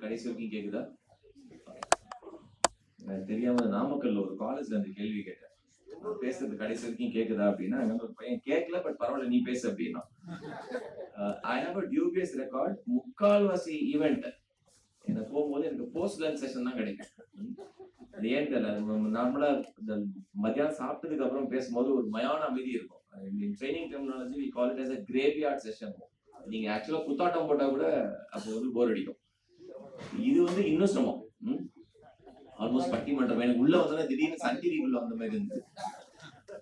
கடைசி வரைக்கும் கேக்குதா? தெரியாம நாமக்கல்ல ஒரு காலேஜ்ல அந்த கேள்வி கேட்டேன், பேசுறது கடைசி வரைக்கும் கேக்குதா அப்படின்னா, ஒரு பையன் கேட்கல பட் பரவாயில்ல நீ பேசு அப்படின்னா. I have a dubious record. முக்கால்வாசி ஈவெண்ட் எனக்கு போகும்போது எனக்கு போஸ்ட் லஞ்ச் செஷன் தான் கிடைக்கும். அது ஏன்னு தெரியல, நார்மலா இந்த மத்தியானம் சாப்பிட்டதுக்கு அப்புறம் பேசும்போது ஒரு மயான அமைதி இருக்கும். Training terminology we call it as a graveyard session. நீங்க ஆக்சுவலா குத்தாட்டம் போட்டா கூட அப்போ வந்து போர் அடிக்கும். இது வந்து இன்னும் சிரமம். ஆல்மோஸ்ட் பட்டிமன்றம் எனக்கு உள்ள வந்தா திடீர்னு சன் டிவிக்குள்ள வந்த மாதிரி இருந்தது.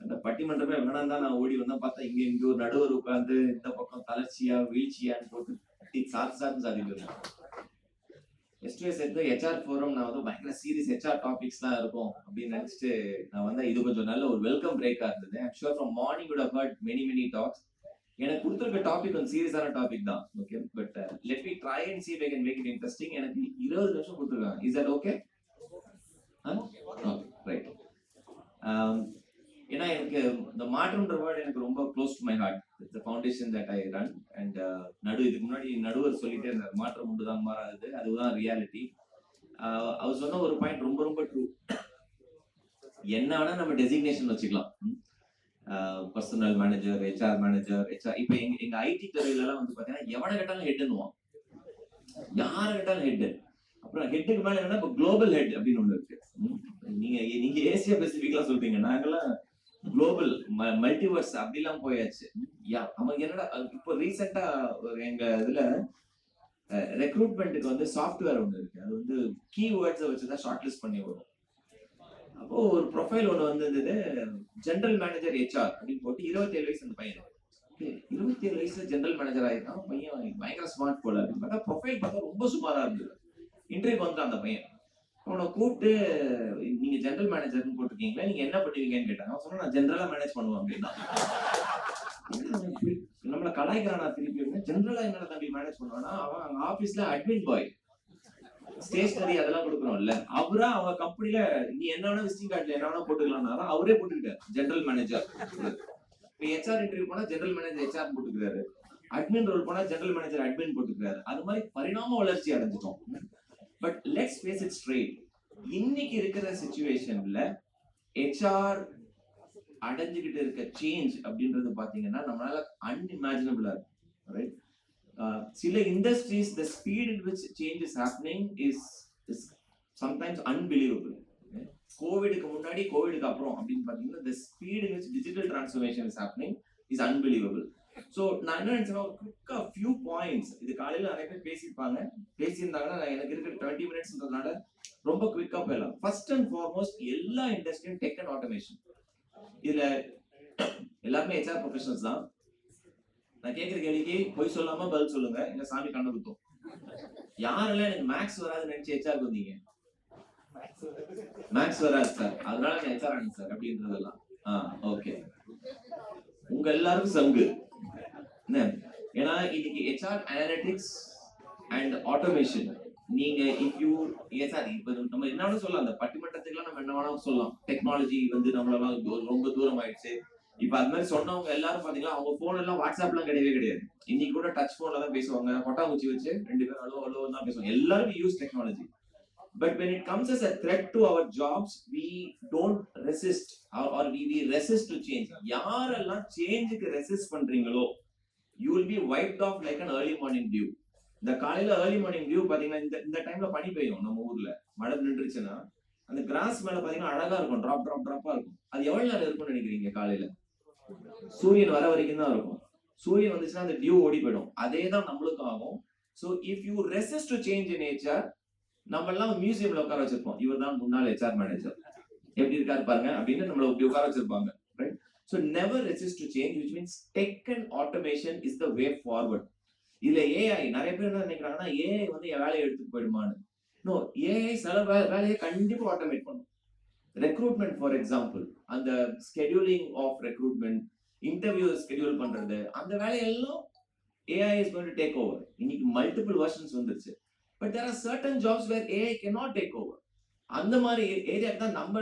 அந்த பட்டிமன்றமே வேணாம் தான் நான் ஓடி வந்தா பார்த்தா இங்க ஒரு நடுவர் உட்கார்ந்து இந்த பக்கம் தளர்ச்சியா வீழ்ச்சியான்னு போட்டு சாத்து சாதிக்கிறது. S2S HR ஃபோரம் நான் வந்து பயங்கர சீரியஸ் HR டாபிக்ஸ்லாம் இருக்கும் அப்படின்னு நினைச்சிட்டு நான் வந்து இது கொஞ்சம் நல்ல ஒரு வெல்கம் பிரேக்கா இருந்தது. I'm sure from morning would have heard many talks. எனக்கு கொடுத்துருக்க டாபிக் கொஞ்சம் சீரியஸான டாபிக் தான். Okay, but let me try and see if I can make it interesting. எனக்கு 20 நிமிஷம் கொடுத்துருக்காங்க. Is that okay? ரைட். ஏன்னா எனக்கு இந்த மாற்றம்ன்ற வேர்ட் எனக்கு ரொம்ப close to my heart. It's the foundation that I run and இதுக்கு முன்னாடி நடுவர் சொல்லிட்டே இருந்தார், மாற்றம் உண்டு தான் மாறாது, அதுதான் ரியாலிட்டி. அவர் சொன்ன ஒரு பாயிண்ட் ரொம்ப ரொம்ப ட்ரூ. என்ன வேணா நம்ம டெசிக்னேஷன் வச்சுக்கலாம், personal manager, HR manager, HR. இப்ப எங்க ஐடி துறையில எல்லாம் வந்து பாத்தீங்கன்னா எவனை கேட்டாலும் ஹெட்னுவான், யாரை கேட்டாலும் ஹெட். அப்புறம் ஹெட்டுக்கு மேல என்னன்னா இப்ப குளோபல் ஹெட் அப்படின்னு ஒண்ணு இருக்கு. நீங்க ஏசியா பெசிபிக்லாம் சொல்றீங்க, நாங்கெல்லாம் குளோபல் மல்டிவர்ஸ் அப்படிலாம் போயாச்சு. அவங்க என்னடா இப்போ ரீசெண்டா எங்க இதுல ரெக்ரூட்மெண்ட்டுக்கு வந்து சாஃப்ட்வேர் ஒண்ணு இருக்கு, அது வந்து கீவேர்ட்ஸை வச்சுதான் ஷார்ட் லிஸ்ட் பண்ணி வரும். அப்போ ஒரு ப்ரொஃபைல் ஒண்ணு வந்தது, ஜெனரல் மேனேஜர் HR அப்படின்னு போட்டு 27 வயசு அந்த பையன். 27 வயசுல ஜெனரல் மேனேஜர் ஆயிருக்கான் பையன், பயங்கர ஸ்மார்ட் போல அப்படின்னு பார்த்தா ப்ரொஃபைல் பார்த்தா ரொம்ப சுமாரா இருந்தது. இன்டர்வியூக்கு வந்துட்டான் அந்த பையன். அவனை கூப்பிட்டு நீங்க ஜெனரல் மேனேஜர்னு போட்டிருக்கீங்களா, நீங்க என்ன பண்ணுவீங்கன்னு கேட்டாங்க. அவன் சொன்னா நான் ஜெனரலா மேனேஜ் பண்ணுவேன் அப்படின்னா. நம்மள கலாய்க்கிறானா திருப்பி? ஜெனரலா என்னடா தம்பி மேனேஜ் பண்ணுவானா? அவன் ஆபீஸ்ல அட்மின் பாய், ஸ்டேஷனரி அதெல்லாம் கொடுக்கணும்ல. அவரா அவங்க கம்பெனில நீ என்ன வேணா விசிட்டிங் கார்டுல என்ன வேணா போட்டுக்கலாம்னா அவரே போட்டுக்கிட்டாரு ஜெனரல் மேனேஜர். இப்ப HR இன்டர்வியூ போனா ஜெனரல் மேனேஜர் HR போட்டுக்கிறாரு, அட்மின் ரோல் போனா ஜெனரல் மேனேஜர் அட்மின் போட்டுக்கிறாரு. அது மாதிரி பரிணாம வளர்ச்சி அடைஞ்சிட்டோம். But let's face it straight. இன்னைக்கு இருக்கிற சிச்சுவேஷன்ல HR அடைஞ்சுக்கிட்டு இருக்க சேஞ்ச் அப்படின்றது பாத்தீங்கன்னா நம்மளால அன்இமேஜினபிளா இருக்கு, ரைட்? சில industries the speed in which change is happening is sometimes unbelievable. கோவிடுக்கு முன்னாடி கோவிடுக்கு அப்புறம் அப்படின்னு பாத்தீங்கன்னா the speed in which digital transformation is happening is unbelievable. So நான் என்ன நினைச்சேன்னா குயிக்கா few points, இது காலையில நிறைய பேர் பேசியிருந்தாங்கன்னா எனக்கு இருக்கிற 20 மினிட்ஸ்ன்றதுனால ரொம்ப குயிக்கா போயிடலாம். ஃபர்ஸ்ட் அண்ட் ஃபார்மோஸ்ட் எல்லா இண்டஸ்ட்ரியும் டெக் அண்ட் ஆட்டோமேஷன். இதுல எல்லாருமே HR ப்ரொஃபஷனல்ஸ் தான். நான் கேட்கிற கேள்விக்கு போய் சொல்லாம பதில் சொல்லுங்க, இல்ல சாமி கண்ண குத்தும். யாரெல்லாம் எனக்கு மேக்ஸ் வராதுன்னு நினைச்சு HR வந்தீங்க? மேக்ஸ் வராது சார், அதனால நான் HR ஆனேன் சார் அப்படின்றதெல்லாம் ஓகே, உங்க எல்லாருக்கும் சங்கு. ஏன்னா இன்னைக்கு HR அனலிட்டிக்ஸ் அண்ட் ஆட்டோமேஷன் நீங்க இஃப் யூ சார் இப்ப நம்ம என்ன வேணா சொல்லலாம், அந்த பட்டிமன்றத்துக்குலாம் நம்ம என்ன வேணா சொல்லலாம். டெக்னாலஜி வந்து நம்மளெல்லாம் ரொம்ப தூரம் ஆயிடுச்சு. இப்ப அது மாதிரி சொன்னவங்க எல்லாரும் பாத்தீங்கன்னா அவங்க போன் எல்லாம் வாட்ஸ்அப்லாம் கிடையவே கிடையாது. இன்னைக்கு கூட டச் போன்ல தான் பேசுவாங்க, கொட்டாங்குச்சி வச்சு 2 பேரும் ஹலோ ஹலோ தான் பேசுவாங்க. எல்லாரும் use technology. But when it comes as a threat to our jobs, we don't resist or we resist to change. யாரெல்லாம் சேஞ்சுக்கு ரெசிஸ்ட் பண்றீங்களோ you will be wiped off like an early morning dew. இந்த காலையில early morning dew பாத்தீங்கன்னா இந்த டைம்ல பனி பெய்யும் நம்ம ஊர்ல. மழை நின்றுச்சுன்னா அந்த கிராஸ் மேல பாத்தீங்கன்னா அழகா இருக்கும், டிராப்பா இருக்கும். அது எவ்வளவு நேரம் இருக்கும்னு நினைக்கிறீங்க? காலையில சூரியன் வர வரைக்கும் தான் இருக்கும். சூரியன் வந்துச்சுன்னா அந்த டியூ ஓடி போயிடும். அதே தான் நம்மளுக்கும் ஆகும். So if you resist to change in HR, நம்ம எல்லாம் மியூசியம்ல உட்கார வச்சிருப்போம், இவர் தான் முன்னாள் HR மேனேஜர், எப்படி இருக்காரு பாருங்க அப்படின்னு நம்மள உட்கார வச்சிருப்பாங்க, right? So never resist to change, which means tech and automation is the way forward. இதுல AI நிறைய பேர் என்ன நினைக்கிறாங்கன்னா AI வந்து என் வேலையை எடுத்துட்டு போயிடுமான்னு. நோ, AI சில வேலையை கண்டிப்பா ஆட்டோமேட் பண்ணும். ரெக்ரூட்மெண்ட் ஃபார் எக்ஸாம்பிள், அந்த scheduling of recruitment, interview schedule பண்றது, அந்த வேலையெல்லாம் AI is going to take over. இன்னைக்கு மல்டிபிள் வெர்ஷன்ஸ் வந்துருச்சு. But there are certain jobs where AI cannot take over. அந்த மாதிரி ஏரியாக்கு தான் நம்ம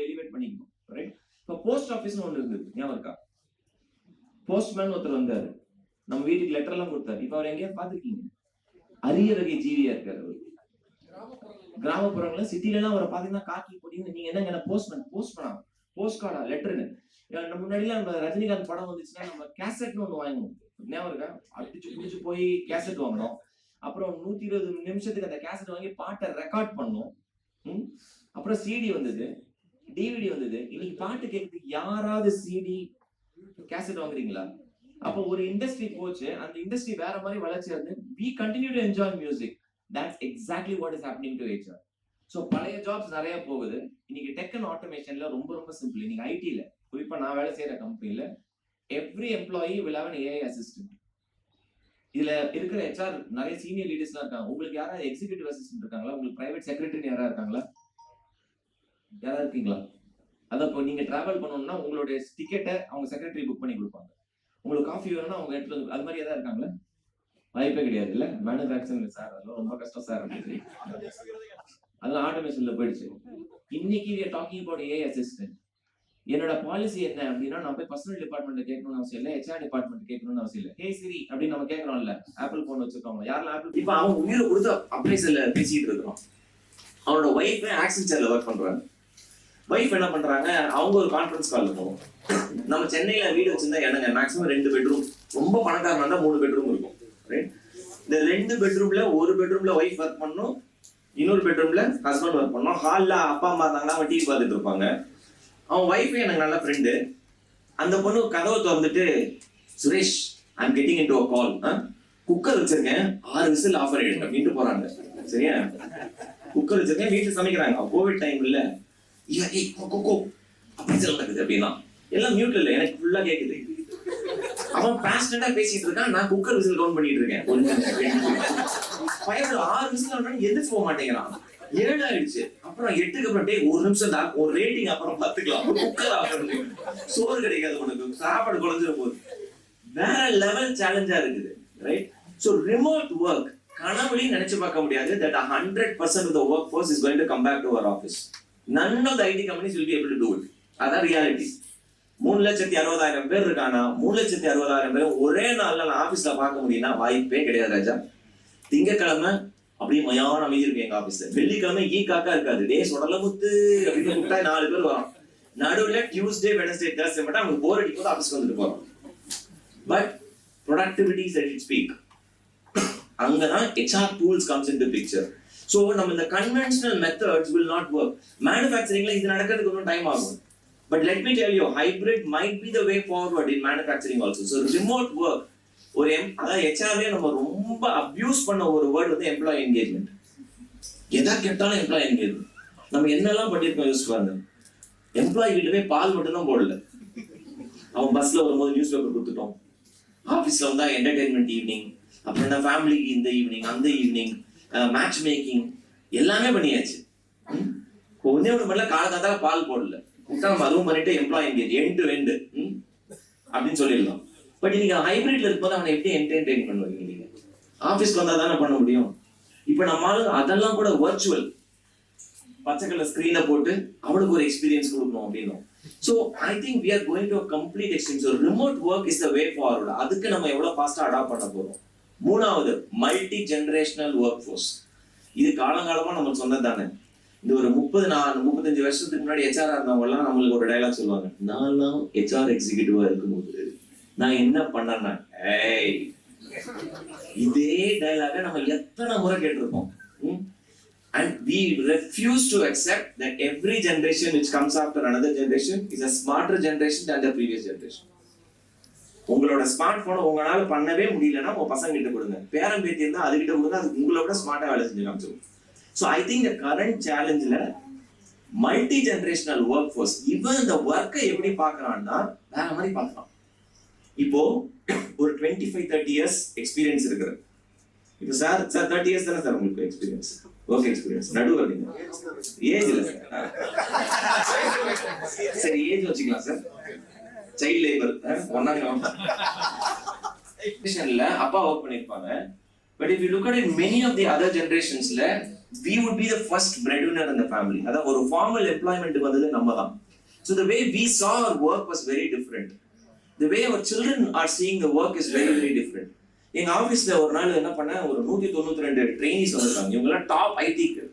எலிவேட் பண்ணிக்கணும், ரைட்? இப்போ போஸ்ட் ஆஃபீஸ்னு ஒன்று இருந்தது, ஞாபகம் இருக்கா? போஸ்ட்மேன் ஒருத்தர் வந்தாரு, நம்ம வீட்டுக்கு லெட்டர் எல்லாம் கொடுத்தாரு. இப்போ அவர் எங்கேயாவது பார்த்துருக்கீங்க? அரிய வகை ஜீவியா இருக்காரு அவர். கிராமப்புறங்கள்ல சிட்டில அவரை பாத்தீங்கன்னா காக்கி போட்டீங்கன்னா நீங்க என்னங்க போஸ்ட் கார்டா லெட்டர்னு முன்னாடிலாம் நம்ம ரஜினிகாந்த் படம் வந்துச்சுன்னா நம்ம கேசட்னு ஒண்ணு வாங்கணும். ஞாபகம் இருக்கா? அடிச்சு குடிச்சு போய் கேசட் வாங்கணும். அப்புறம் 120 நிமிஷத்துக்கு அந்த கேசட் வாங்கி பாட்டை ரெக்கார்ட் பண்ணணும். அப்புறம் சிடி வந்தது, டிவிடி வந்தது. இன்னைக்கு பாட்டு கேட்கறதுக்கு யாராவது சிடி கேசட் வாங்குறீங்களா? அப்போ ஒரு இண்டஸ்ட்ரி போச்சு, அந்த இண்டஸ்ட்ரி வேற மாதிரி வளர்ச்சி வந்து we continue to enjoy music. That's exactly what is happening to HR. So பழைய ஜாப்ஸ் நிறைய போகுது. இன்னைக்கு டெக் அண்ட் ஆட்டோமேஷன்ல ரொம்ப ரொம்ப சிம்பிள். இன்னைக்கு ஐடில குறிப்பா நான் வேலை செய்யற கம்பெனில every employee will have an AI assistant. இதுல இருக்கிற ஹெச்ஆர் நிறைய சீனியர் லீடர்ஸ்லாம் இருக்காங்க. உங்களுக்கு யாராவது எக்ஸிகியூட்டிவ் அசிஸ்டன்ட் இருக்காங்களா? உங்களுக்கு பிரைவேட் செக்ரட்டரி யாரா இருக்காங்களா? யாரா இருக்கீங்களா? அதான் இப்போ நீங்க டிராவல் பண்ணணும்னா உங்களுடைய டிக்கெட்டை அவங்க செக்ரட்டரி புக் பண்ணி கொடுப்பாங்க. உங்களுக்கு காஃபி வேணும்னா அவங்க எடுத்து வந்து அது மாதிரி ஏதாவது இருக்காங்களா? வாய்ப்பே கிடையாது இல்ல. மேனுஃபேக்சரிங் சார் அதெல்லாம் ரொம்ப கஷ்டம் சார். அதெல்லாம் ஆட்டோமேஷன்ல போயிடுச்சு. இன்னைக்கு we are talking about AI assistant. என்னோட பாலிசி என்ன அப்படின்னா, நான் போய் பர்சனல் டிபார்ட்மெண்ட் கேட்கணும்னு அவசியம் இல்லை, ஹெச்ஆர் டிபார்ட்மெண்ட் கேட்கணும்னு அவசியம் இல்லை. ஹே சிரி அப்படின்னு நம்ம கேட்கறோம்ல, ஆப்பிள் போன் வச்சிருக்கோம் யாரெல்லாம் ஆப்பிள். இப்ப அவன் உயிரை கொடுத்து அப்ரைசல்ல பேசிட்டு இருக்கிறோம். அவனோட ஒய்ஃப் ஆக்சென்ச்சர்ல ஒர்க் பண்றாங்க. ஒய்ஃப் என்ன பண்றாங்க, அவங்க ஒரு கான்ஃபரன்ஸ் கால்ல போவோம். நம்ம சென்னையில வீடு வச்சிருந்தா என்னங்க மேக்ஸிமம் 2 பெட்ரூம், ரொம்ப பணக்காரனா இருந்தா 3 பெட்ரூம் இருக்கும். இந்த 2 பெட்ரூம்ல ஒரு பெட்ரூம்ல ஒய்ஃப் ஒர்க் பண்ணும், இன்னொரு பெட்ரூம்ல ஹஸ்பண்ட் ஒர்க் பண்ணும். ஹால்ல அப்பா அம்மா இருந்தாங்கன்னா அவன் டிவி பார்த்துட்டு இருப்பாங்க. அவன் ஒய்ஃபே எனக்கு நல்ல ஃப்ரெண்டு. அந்த பொண்ணு கதவை திறந்துட்டு, Suresh I am getting into a call, cooker வச்சிருக்கேன் 6 விசில் ஆஃபர் ஆயிடுங்க அப்படின்ட்டு போறாங்க. சரியா? குக்கர் வச்சிருக்கேன், வீட்டுல சமைக்கிறாங்க. கோவிட் டைம் இல்ல, அப்படி நடக்குது அப்படின்னா எல்லாம் மியூட்ல இல்ல, எனக்கு ஃபுல்லா கேக்குது. அவன் பேஷனட்டா பேசிட்டு இருக்கான், நான் குக்கர் விசில் கவுண்ட் பண்ணிட்டு இருக்கேன். பையன் 6 விசில் எந்திரிச்சு போக மாட்டேங்கிறான். 7 ஆயிடுச்சு. அப்புறம் 8க்கு அப்புறம் டே 1 நிமிஷம் தான், ஒரு ரேட்டிங் அப்புறம் பார்த்துக்கலாம். குக்கர் ஆஃப் பண்ணி சோறு கிடைக்காது உனக்கு, சாப்பாடு குறைஞ்சிட போகுது. வேற லெவல் சேலஞ்சா இருக்குது. ரைட்? ஸோ ரிமோட் ஒர்க் கனவுலையும் நினைச்சு பார்க்க முடியாது. That 100% of the workforce is going to come back to our office. None of the IT companies will be able to do it. அதான் ரியாலிட்டி. 3,60,000 பேர் இருக்கானா, 3,60,000 பேர் ஒரே நாள்ல நான் ஆபீஸ்ல பார்க்க முடியும்னா வாய்ப்பே கிடையாது ராஜா. திங்கக்கிழமை அப்படியே மயான அமைதி இருக்கு எங்க ஆபீஸ்ல. வெள்ளிக்கிழமை காக்கா இருக்காது. டே சொடல முத்து அப்படின்னு கூப்பிட்டா 4 பேர் வரும். நடுவுல டியூஸ்டே வெனஸ்டே தர்ஸ்டே மட்டும் அவங்க போர் அடிக்கும் போது ஆபீஸ்க்கு வந்துட்டு போறோம். But productivity set it speak. அங்கதான் HR tools comes into picture. So நம்ம இந்த conventional methods will not work. Manufacturingல இது நடக்கிறதுக்கு கொஞ்சம் டைம் ஆகும். But let me tell you, hybrid might be the way forward in manufacturing also. So remote work, ஒரு அதாவது ஹெச்ஆர்ல நம்ம ரொம்ப அபியூஸ் பண்ண ஒரு வேர்ட் வந்து எம்ப்ளாயி என்கேஜ்மெண்ட். எதா கேட்டாலும் எம்ப்ளாயி என்கேஜ்மெண்ட். நம்ம என்னெல்லாம் பண்ணிருக்கோம் யூஸ் பாருங்க. எம்ப்ளாயி வீட்டு போய் பால் மட்டும் தான் போடல, அவன் பஸ்ல வரும்போது நியூஸ் பேப்பர் கொடுத்துட்டோம். ஆபீஸ்ல வந்தா என்டர்டைன்மெண்ட் ஈவினிங், அப்புறம் என்ன ஃபேமிலிக்கு இந்த ஈவினிங் அந்த ஈவினிங், மேட்ச் மேக்கிங் எல்லாமே பண்ணியாச்சு. ஒன்னே ஒன்று பண்ணல, காலத்தால பால் போடல, நம்ம அதுவும் பண்ணிட்டு employee engage end to end அப்படின்னு சொல்லிடலாம். பட் நீங்க ஹைபிரிட்ல இருக்கும்போது அவனை எப்படி என்டர்டெயின் பண்ணுவீங்க? நீங்க ஆபீஸ்க்கு வந்தா தானே பண்ண முடியும். இப்ப நம்மளால அதெல்லாம் கூட வர்ச்சுவல் பச்சை கலர் ஸ்கிரீனை போட்டு அவனுக்கு ஒரு எக்ஸ்பீரியன்ஸ் கொடுக்கணும் அப்படின்னும். So I think we are going to complete extreme. So remote work is the way forward. அதுக்கு நம்ம எவ்வளவு ஃபாஸ்டா அடாப்ட் பண்ண போறோம். 3வது மல்டி ஜெனரேஷனல் ஒர்க் ஃபோர்ஸ். இது காலங்காலமா நமக்கு சொன்னது தானே. இந்த ஒரு 35 வருஷத்துக்கு முன்னாடி ஹெச்ஆர் இருந்தவங்க எல்லாம் நம்மளுக்கு ஒரு டைலாக் சொல்லுவாங்க. நான் ஹெச்ஆர் எக்ஸிகியூட்டிவா இருக்கும்போது நான் என்ன பண்ணேன்னா, இதே டைலாக நம்ம எத்தனை முறை கேட்டிருக்கோம். And we refuse to accept that every generation which comes after another generation is a smarter generation than the previous generation. உங்களோட ஸ்மார்ட் போனை உங்களால பண்ணவே முடியலன்னா உங்க பசங்க கிட்ட கொடுங்க, பேரம் பேத்தி இருந்தா அதுகிட்ட கொடுங்க, அது உங்களோட ஸ்மார்ட்டா வேலை செஞ்சு காமிச்சிடும். ஸோ ஐ திங்க் கரண்ட் சேலஞ்சில் மல்டி ஜெனரேஷனல் ஒர்க் ஃபோர்ஸ் இவன் இந்த ஒர்க்கை எப்படி பார்க்கறான்னா வேற மாதிரி பார்க்கலாம். இப்போ ஒரு 25-30 இயர்ஸ் எக்ஸ்பீரியன்ஸ் இருக்குது. இப்போ சார் 30 இயர்ஸ் தானே சார் உங்களுக்கு எக்ஸ்பீரியன்ஸ், ஒர்க் எக்ஸ்பீரியன்ஸ்? நடுவர் நீங்க ஏஜ் இல்லை சார், சரி ஏஜ் வச்சுக்கலாம் சார். சைல்ட் லேபர் அப்பா ஒர்க் பண்ணிருப்பாங்க. But if you look at it, many of the other generationsல we would be the first breadwinner in the family. அதான் ஒரு ஃபார்மல் எம்ப்ளாய்மெண்ட் வந்தது நம்ம தான். So the way we saw our work was very different. The way our children are seeing the work is very very different. எங்க ஆபீஸ்ல ஒரு நாள் என்ன பண்ண, ஒரு 192 ட்ரெயினிஸ் வந்திருக்காங்க. இவங்க எல்லாம் டாப் ஐடிக்கு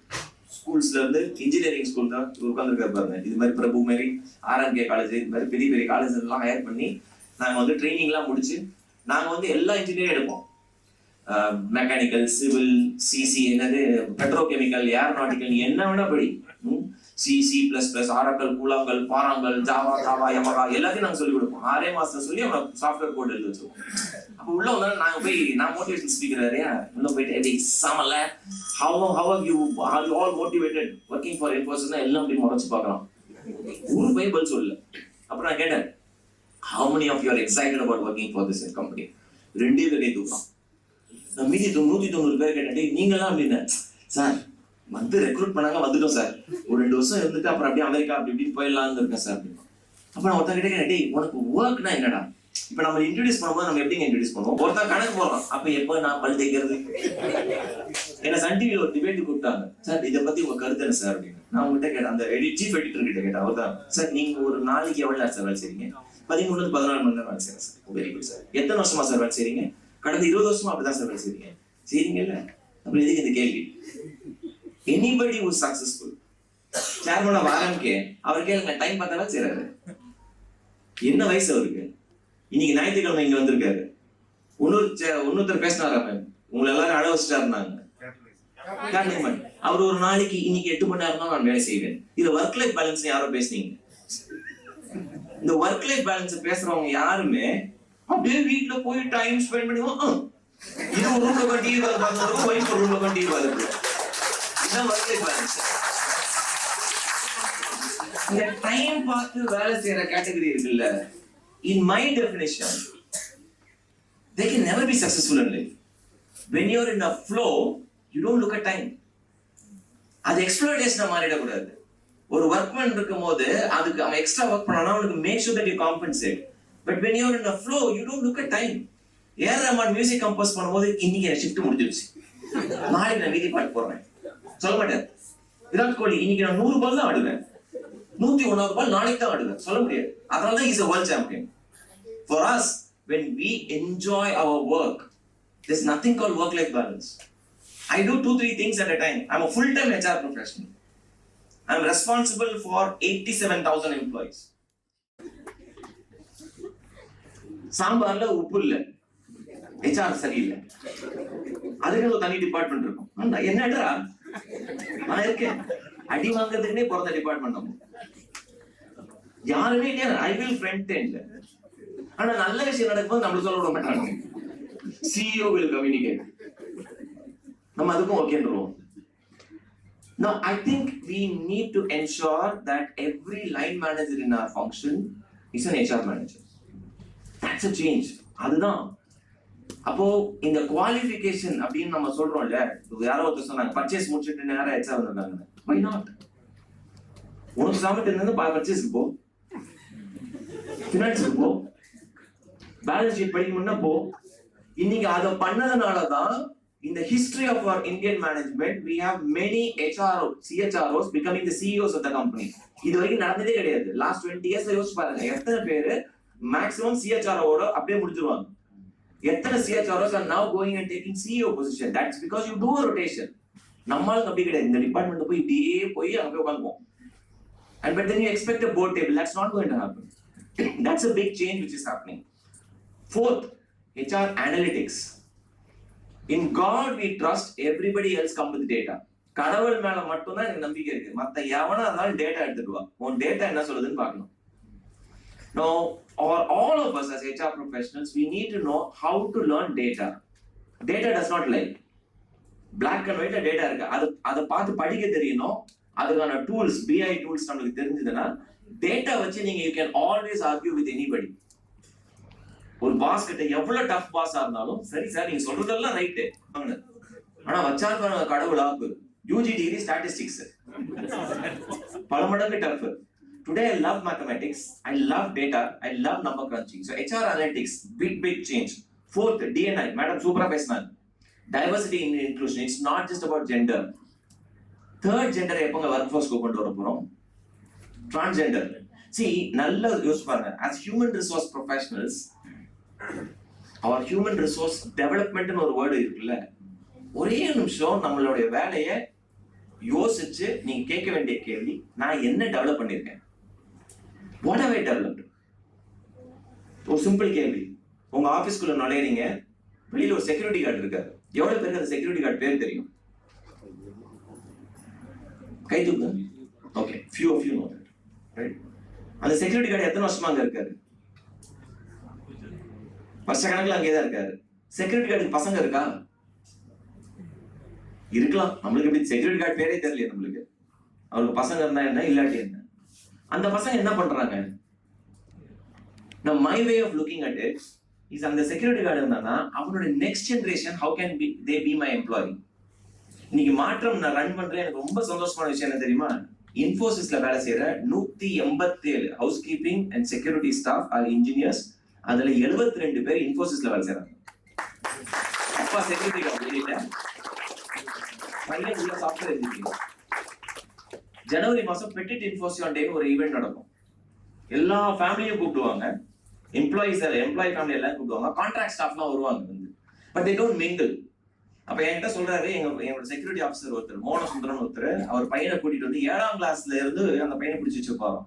ஸ்கூல்ஸ்ல இருந்து இன்ஜினியரிங் ஸ்கூல் தான் உட்காந்துருக்காரு பாருங்க. இது மாதிரி பிரபு மாரி RMK காலேஜ், இது மாதிரி பெரிய பெரிய காலேஜ் எல்லாம் ஹையர் பண்ணி நாங்க வந்து ட்ரைனிங் எல்லாம் முடிச்சு நாங்க வந்து எல்லா இன்ஜினியரிங் எடுப்போம். மெக்கானிக்கல், சிவில், சிசி, என்னது பெட்ரோகெமிக்கல், ஏரோநாட்டிக்கல், என்ன வேணா படி. C++, ஆரக்கல், கூழாங்கல், பாறாங்கல், ஜாவா, யமகா எல்லாத்தையும் நாங்க சொல்லிக் கொடுப்போம். 6 மாசம் சொல்லி அவங்க சாஃப்ட்வேர் கோட் எழுதி வச்சிருக்கோம். அப்ப உள்ள வந்தாலும் நாங்க போய், நான் மோட்டிவேஷன் ஸ்பீக்கர் வேறையா, உள்ள போயிட்டு சமல how are you all motivated working for Infosys எல்லாம் அப்படி முறைச்சு பார்க்கலாம். ஒரு பைபிள் சொல்லல. அப்புறம் நான் கேட்டேன், how many of you are excited about working for this company? 2 பேர் கை தூக்கலாம். நான் மீதி 190 பேர் கேட்டேன், நீங்களாம் அப்படின்னு. சார் வந்து ரெக்ரூட் பண்ணாங்க, வந்துட்டோம் சார், ஒரு 2 வருஷம் இருந்துட்டு அப்புறம் அப்படியே அமெரிக்கா அப்படி இப்படி போயிடலாம்னு இருக்கேன் சார் அப்படின்னு. அப்ப நான் ஒருத்தன் கிட்ட கேட்டேன், உனக்கு ஒர்க்னா என்னடா? இப்ப நம்ம இன்ட்ரோடியூஸ் பண்ணும்போது நம்ம எப்படி இன்ட்ரோடியூஸ் பண்ணுவோம்? ஒருத்தன் கணக்கு போடுறான், அப்ப எப்ப நான் பல் தேய்க்கிறது? என்ன சன் டிவில ஒரு டிபேட் கூப்பிட்டாங்க, சார் இதை பத்தி உங்க கருத்து என்ன சார் அப்படின்னு. நான் உங்ககிட்ட கேட்டேன், அந்த சீஃப் எடிட்டர் கிட்ட கேட்டேன். அவர் தான், சார் நீங்க ஒரு நாளைக்கு எவ்வளவு நேரம் சார் வேலை செய்றீங்க? 13-14 மணி நேரம் வேலை செய்யறேன் சார். Very good sir. எத்தனை வருஷமா சார் வேலை செய்றீங்க? கடந்த 20 வருஷமா அப்படிதான் சார் வேலை செய்றீங்க. சரிங்கல்ல, அப்புறம் எதுக்கு இந்த கேள்வி? Anybody who is successful, chairman of RMK, அவர் கேளுங்க, டைம் பார்த்தாலும் செய்றாரு. என்ன வயசு அவருக்கு? இன்னைக்கு ஞாயிற்றுக்கிழமை இங்க வந்திருக்காரு. இன்னொருத்தர் பேசினாராம, உங்களை எல்லாரும் அழ வச்சுட்டாருந்தாங்க. அவர் ஒரு நாளைக்கு இன்னைக்கு 8 மணி நேரம் தான் நான் வேலை செய்வேன். இது ஒர்க் லைஃப் பேலன்ஸ் யாரோ பேசுனீங்க. இந்த ஒர்க் லைஃப் பேலன்ஸ் பேசுறவங்க யாருமே அப்படியே வீட்டுல போய் டைம் ஸ்பெண்ட் பண்ணுவோம். இது ஒரு ரூம்ல டிவி பார்க்கணும், ஒய்ஃப் ஒரு ரூம்ல டிவி பார்க்கணும். இந்த டைம் பார்த்து வேலை செய்யற கேட்டகரி இருக்குல்ல, in my definition they can never be successful in life. When you're in a flow, you don't look at time. அது எக்ஸ்ப்ளோரேஷனா மாறிட கூடாது. ஒரு ஒர்க்மேன் இருக்கும்போது அதுக்கு அவன் எக்ஸ்ட்ரா ஒர்க் பண்ணானா அவனுக்கு make sure that you compensate. But when you're in a flow, you don't look at time. AR music compose பண்ணும்போது இன்னைக்கு ஷிஃப்ட் முடிஞ்சிருச்சு, நாளைக்கு நான் வீதி பாட்டு போடுறேன் சொல்ல மாட்டேன். விராட் கோலி இன்னைக்கு நான் 100 பால் தான் ஆடுவேன், 101வது பால் நாளைக்கு தான் ஆடுவேன் சொல்ல முடியாது. அதனால தான் is a world champion. For us, when we enjoy our work, there's nothing called work life balance. I do 2-3 things at a time. I'm a full-time HR professional. I'm responsible for 87,000 employees. சாம்பார்ல உப்பு இல்ல, HR சரியில்லை, அதுக்கு ஒரு தனி department இருக்கும். என்னடா நான் இருக்கேன், அடி வாங்குறதுக்குன்னே பிறந்த டிபார்ட்மெண்ட் நம்ம யாருமே இல்லையா. I will front end. ஆனா நல்ல விஷயம் நடக்கும்போது நம்மளுக்கு சொல்ல விட மாட்டாங்க. CEO will communicate. நம்ம அதுக்கும் ஓகேன்றோம். Now I think we need to ensure that every line manager in our function is an HR manager. That's a change. அதுதான். அப்போ இந்த குவாலிஃபிகேஷன் அப்படின்னு நம்ம சொல்றோம் இல்ல, யாரோ ஒருத்தர் சொன்னாங்க பர்ச்சேஸ் முடிச்சுட்டு நேரம் HR வந்திருக்காங்க. Why not? உனக்கு சாப்பிட்டு இருந்து பர்ச்சேஸ்க்கு போ, ஃபினான்ஸ்க்கு போ, பேலன்ஸ் ஷீட் படிக்கணும்னா போ. இன்னைக்கு அதை பண்ணதுனாலதான் in the history of our Indian management, we have many CHROs becoming the CEOs of the company. இது வரைக்கும் நடந்ததே கிடையாது. லாஸ்ட் 20 years யோசிச்சு பாருங்க, எத்தனை பேரு மேக்ஸிமம் CHROட அப்படியே முடிச்சிருவாங்க. எத்தனை CHROs are now going and taking CEO position? That's because you do a rotation. நம்மளுக்கு அப்படி கிடையாது. இந்த டிபார்ட்மெண்ட் போய் இப்படியே போய் அங்க போய் உட்காந்துவோம். And but then you expect a board table. That's not going to happen. That's a big change which is happening. Fourth, HR analytics. In God we trust, everybody else come with data. கடவுள் மேல மட்டும் தான் எனக்கு நம்பிக்கை இருக்கு. மத்த எவனா இருந்தாலும் டேட்டா எடுத்துட்டு வா, உன் டேட்டா என்ன சொல்லுதுன்னு பார்க்கணும். Now, or all of us as HR professionals, we need to know how to learn data. Data does not lie. Black and white data இருக்கு, அதை பார்த்து படிக்க தெரியணும். அதுக்கான டூல்ஸ், BI டூல்ஸ் நமக்கு தெரிஞ்சதுன்னா டேட்டா வச்சு நீங்க you can always argue with anybody. ஒரு பாஸ் கிட்ட எவ்வளவு டஃப் பாஸா இருந்தாலும் சரி சார் நீங்க சொல்றதெல்லாம் ரைட்டு, ஆனா வச்சாருக்கான கடவுள் ஆப்பு UG டிகிரி ஸ்டாட்டிஸ்டிக்ஸ் பல மடங்கு tough. Today I love mathematics, I love data, I love number crunching. So HR analytics, big change. Fourth, D&I, madam super பேசினாங்க, diversity and inclusion. It's not just about gender. Third, gender எப்பங்க work ஃபோர்ஸ்க்கு கொண்டு வர போறோம்? Transgender. See, நல்ல use பாருங்க, as human resource professionals, our human resource development னு ஒரு வேர்டு இருக்குல்ல, ஒரே நிமிஷம் நம்மளுடைய வேலையை யோசிச்சு நீங்க கேட்க வேண்டிய கேள்வி, நான் என்ன டெவலப் பண்ணிருக்கேன், வாட் ஹவ் ஐ டெவலப்ட். ஒரு சிம்பிள் கேள்வி. உங்க ஆபீஸ்க்குள்ள நுழையறீங்க, வெளியில ஒரு செக்யூரிட்டி கார்டு இருக்காரு. எவ்வளவு பேருக்கு அந்த செக்யூரிட்டி கார்டு பேர் தெரியும்? கை தூக்குங்க. Okay, few of you know that, right? அந்த செக்யூரிட்டி கார்டு எத்தனை வருஷமா அங்க இருக்காரு? வருஷ கணக்குல அங்கேதான் இருக்காரு. செக்யூரிட்டி கார்டுக்கு பசங்க இருக்கா? இருக்கலாம். நம்மளுக்கு எப்படி செக்யூரிட்டி கார்டு பேரே தெரியல நம்மளுக்கு. அவருக்கு பசங்க இருந்தா என்ன, இல்லாட்டி என்ன? அந்த பசங்க என்ன பண்றாங்க? Now my way of looking at it is, அந்த செக்யூரிட்டி கார்டு இருந்தானா அவனோட next generation how can they be my employee. இன்னைக்கு மாற்றம் நான் ரன் பண்றேன். எனக்கு ரொம்ப சந்தோஷமான விஷயம் என்ன தெரியுமா? இன்ஃபோசிஸ்ல வேலை செய்யற 187 housekeeping and security staff are engineers. அதுல 72 பேர் இன்ஃபோசிஸ்ல வேலை செய்யறாங்க. அப்பா செக்யூரிட்டி கார்டு வெளியிட்ட பையன் உள்ள சாஃப்ட்வேர் இன்ஜினியர். ஜனவரி மாசம் பெட்டிட் இன்ஃபோசியான் டே ஒரு ஈவென்ட் நடக்கும். எல்லா ஃபேமிலியும் கூப்பிடுவாங்க. எம்ப்ளாயி ஃபேமிலி எல்லாம் கூப்பிடுவாங்க. கான்ட்ராக்ட் ஸ்டாஃப்லாம் வருவாங்க வந்து. But they don't mingle. அப்ப என்கிட்ட சொல்றாரு, எங்களோட செக்யூரிட்டி ஆஃபீஸர் ஒருத்தர், மோன சுந்தரன் ஒருத்தர், அவர் பையனை கூட்டிட்டு வந்து 7ஆம் கிளாஸ்ல இருந்து அந்த பையனை பிடிச்சி வச்சிருப்பாரு.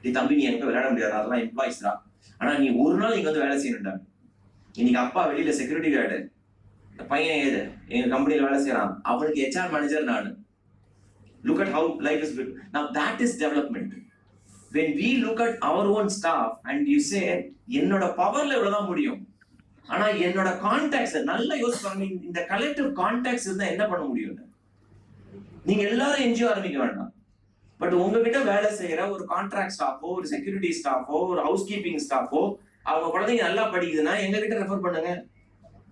நீ தம்பி, நீ எங்க விளையாட முடியாது, அதெல்லாம் எம்ப்ளாயிஸ் தான். ஆனா நீ ஒரு நாள் இங்க வந்து வேலை செய்யணும்டா. இன்னைக்கு அப்பா வெளியில செக்யூரிட்டி கார்டு, பையன் ஏது எங்க கம்பெனில வேலை செய்யறான், அவனுக்கு HR மேனேஜர் நானு. Look at how life is built. Now that is development. When we look at our own staff and you say, என்னோட பவர்ல இவ்வளவுதான் முடியும், ஆனா என்னோட கான்டாக்ட்ஸ் நல்லா யோசிப்பாங்க. இந்த கலெக்டிவ் கான்டாக்ட்ஸ் இருந்தா என்ன பண்ண முடியும்? நீங்க எல்லாரும் என்ஜிஓ ஆரம்பிக்க வேண்டாம். பட் உங்ககிட்ட வேலை செய்யற ஒரு கான்ட்ராக்ட் ஸ்டாஃபோ, ஒரு செக்யூரிட்டி ஸ்டாஃபோ, ஒரு ஹவுஸ் கீப்பிங் ஸ்டாஃபோ, அவங்க குழந்தைங்க நல்லா படிக்குதுன்னா எங்க கிட்ட ரெஃபர் பண்ணுங்க.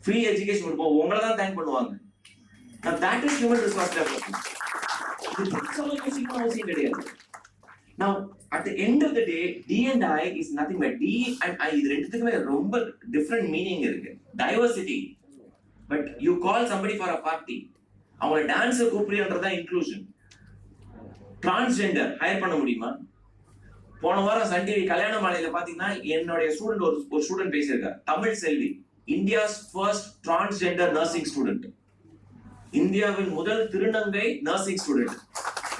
ஃப்ரீ எஜுகேஷன் கொடுப்போம். உங்களை தான் தேங்க் பண்ணுவாங்க. that is human resource development. அவசியம் கிடையாது. Now at the end of the day, D&I is nothing but D and I. இது ரெண்டுத்துக்குமே ரொம்ப டிஃபரெண்ட் மீனிங் இருக்கு. Diversity. But you call somebody for a party, அவங்கள டான்ஸ் கூப்பிடுறதா இன்க்ளூஷன். டிரான்ஸ்ஜெண்டர் ஹையர் பண்ண முடியுமா? போன வாரம் சன் டிவி கல்யாண மாலையில பாத்தீங்கன்னா என்னுடைய ஸ்டூடெண்ட் ஒரு ஸ்டூடெண்ட் பேசியிருக்கார். Tamil Selvi, India's first transgender nursing student. இந்தியாவின் முதல் திருநங்கை நர்சிங் ஸ்டூடெண்ட்.